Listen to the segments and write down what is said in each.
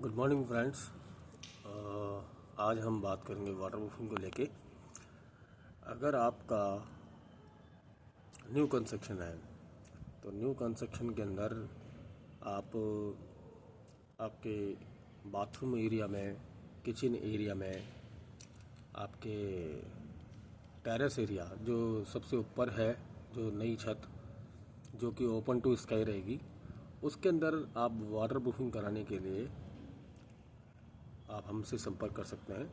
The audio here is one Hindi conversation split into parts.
Good morning friends. आज हम बात करेंगे वाटर प्रूफिंग को लेके। अगर आपका न्यू कंस्ट्रक्शन है तो न्यू कंस्ट्रक्शन के अंदर आप आपके बाथरूम एरिया में, किचन एरिया में, आपके टेरेस एरिया जो सबसे ऊपर है, जो नई छत जो कि ओपन टू स्काई रहेगी, उसके अंदर आप वाटर प्रूफिंग कराने के लिए आप हमसे संपर्क कर सकते हैं।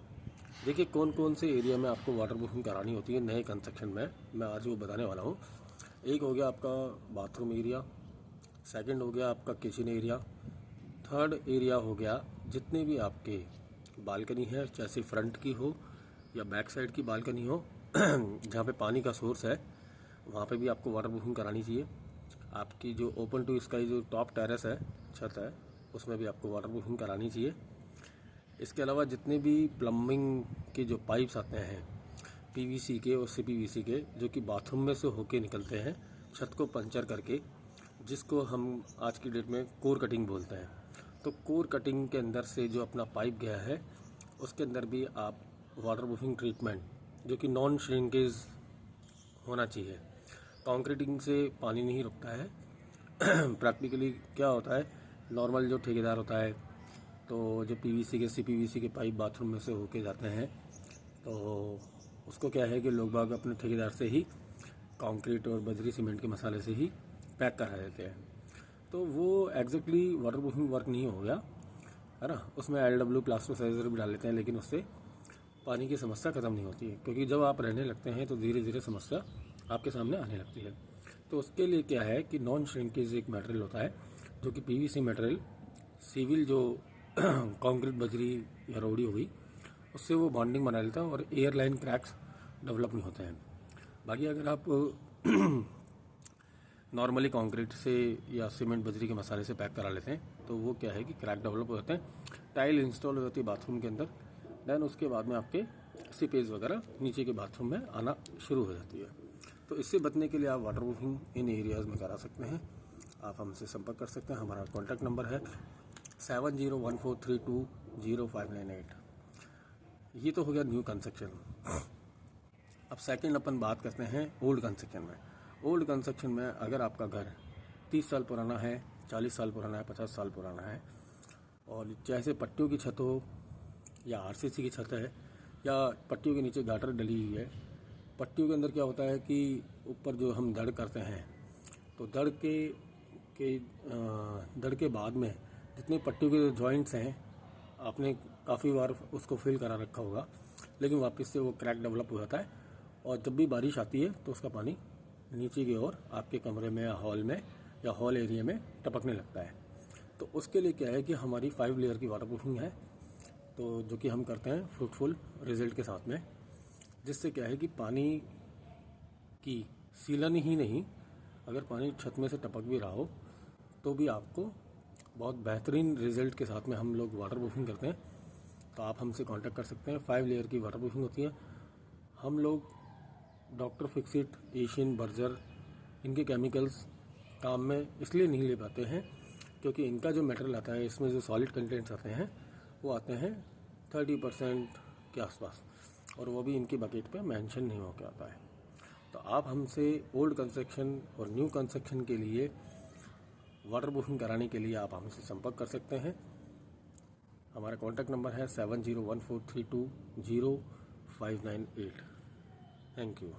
देखिए कौन कौन से एरिया में आपको वाटर प्रूफिंग करानी होती है नए कंस्ट्रक्शन में, मैं आज वो बताने वाला हूँ। एक हो गया आपका बाथरूम एरिया, सेकंड हो गया आपका किचन एरिया, थर्ड एरिया हो गया जितने भी आपके बालकनी है, चाहे फ्रंट की हो या बैक साइड की बालकनी हो जहाँ पे पानी का सोर्स है वहाँ पे भी आपको वाटर प्रूफिंग करानी चाहिए। आपकी जो ओपन टू स्काई जो टॉप टेरेस है, छत है, उसमें भी आपको वाटर प्रूफिंग करानी चाहिए। इसके अलावा जितने भी प्लम्बिंग के जो पाइप्स आते हैं पीवीसी के और सीपीवीसी के, जो कि बाथरूम में से होके निकलते हैं छत को पंचर करके, जिसको हम आज की डेट में कोर कटिंग बोलते हैं, तो कोर कटिंग के अंदर से जो अपना पाइप गया है उसके अंदर भी आप वाटर प्रूफिंग ट्रीटमेंट जो कि नॉन श्रिंकेज होना चाहिए। कंक्रीटिंग से पानी नहीं रुकता है। प्रैक्टिकली क्या होता है, नॉर्मल जो ठेकेदार होता है तो जो पीवीसी के सीपीवीसी के पाइप बाथरूम में से होके जाते हैं, तो उसको क्या है कि लोग बाग अपने ठेकेदार से ही कंक्रीट और बजरी सीमेंट के मसाले से ही पैक करा देते हैं। तो वो एग्जैक्टली वाटर प्रूफिंग वर्क नहीं हो गया है ना। उसमें LW प्लास्टोसाइजर भी डाल लेते हैं, लेकिन उससे पानी की समस्या ख़त्म नहीं होती है, क्योंकि जब आप रहने लगते हैं तो धीरे धीरे समस्या आपके सामने आने लगती है। तो उसके लिए क्या है कि नॉन श्रिंकेज एक मटेरियल होता है जो कि पीवीसी मटेरियल, सिविल जो कंक्रीट बजरी या रोड़ी हो गई, उससे वो बॉन्डिंग बना लेता है और एयरलाइन क्रैक्स डेवलप नहीं होते हैं। बाकी अगर आप नॉर्मली कंक्रीट से या सीमेंट बजरी के मसाले से पैक करा लेते हैं तो वो क्या है कि क्रैक डेवलप हो जाते हैं, टाइल इंस्टॉल हो जाती है बाथरूम के अंदर, देन उसके बाद में आपके सीपेज वगैरह नीचे के बाथरूम में आना शुरू हो जाती है। तो इससे बचने के लिए आप वाटर प्रूफिंग इन एरियाज़ में करा सकते हैं। आप हमसे संपर्क कर सकते हैं। हमारा कॉन्टैक्ट नंबर है 7014320598। ये तो हो गया न्यू कंस्ट्रक्शन। अब सेकंड अपन बात करते हैं ओल्ड कंस्ट्रक्शन में। ओल्ड कंस्ट्रक्शन में अगर आपका घर 30 साल पुराना है, 40 साल पुराना है, 50 साल पुराना है, और चाहे पट्टियों की छत हो या RCC की छत है या पट्टियों के नीचे गाटर डली हुई है, पट्टियों के अंदर क्या होता है कि ऊपर जो हम दड़ करते हैं तो दड़ के बाद में जितने पट्टियों के जॉइंट्स हैं आपने काफ़ी बार उसको फिल करा रखा होगा, लेकिन वापस से वो क्रैक डेवलप हो जाता है और जब भी बारिश आती है तो उसका पानी नीचे की ओर आपके कमरे में या हॉल में या हॉल एरिया में टपकने लगता है। तो उसके लिए क्या है कि हमारी 5 लेयर की वाटर प्रूफिंग है, तो जो कि हम करते हैं फ्रूटफुल रिजल्ट के साथ में, जिससे क्या है कि पानी की सीलन ही नहीं, अगर पानी छत में से टपक भी रहा हो तो भी आपको बहुत बेहतरीन रिजल्ट के साथ में हम लोग वाटर प्रूफिंग करते हैं। तो आप हमसे कांटेक्ट कर सकते हैं। 5 लेयर की वाटर प्रूफिंग होती है। हम लोग डॉक्टर फिक्सिट, एशियन, बर्जर, इनके केमिकल्स काम में इसलिए नहीं ले पाते हैं क्योंकि इनका जो मटेरियल आता है, इसमें जो सॉलिड कंटेंट्स आते हैं वो आते हैं 30% के आसपास, और वो भी इनकी बकेट पे मेंशन नहीं होकर आता है। तो आप हमसे ओल्ड कंस्ट्रक्शन और न्यू कंस्ट्रक्शन के लिए वाटर प्रूफिंग कराने के लिए आप हमसे संपर्क कर सकते हैं। हमारा कॉन्टैक्ट नंबर है 7014320598। Thank you.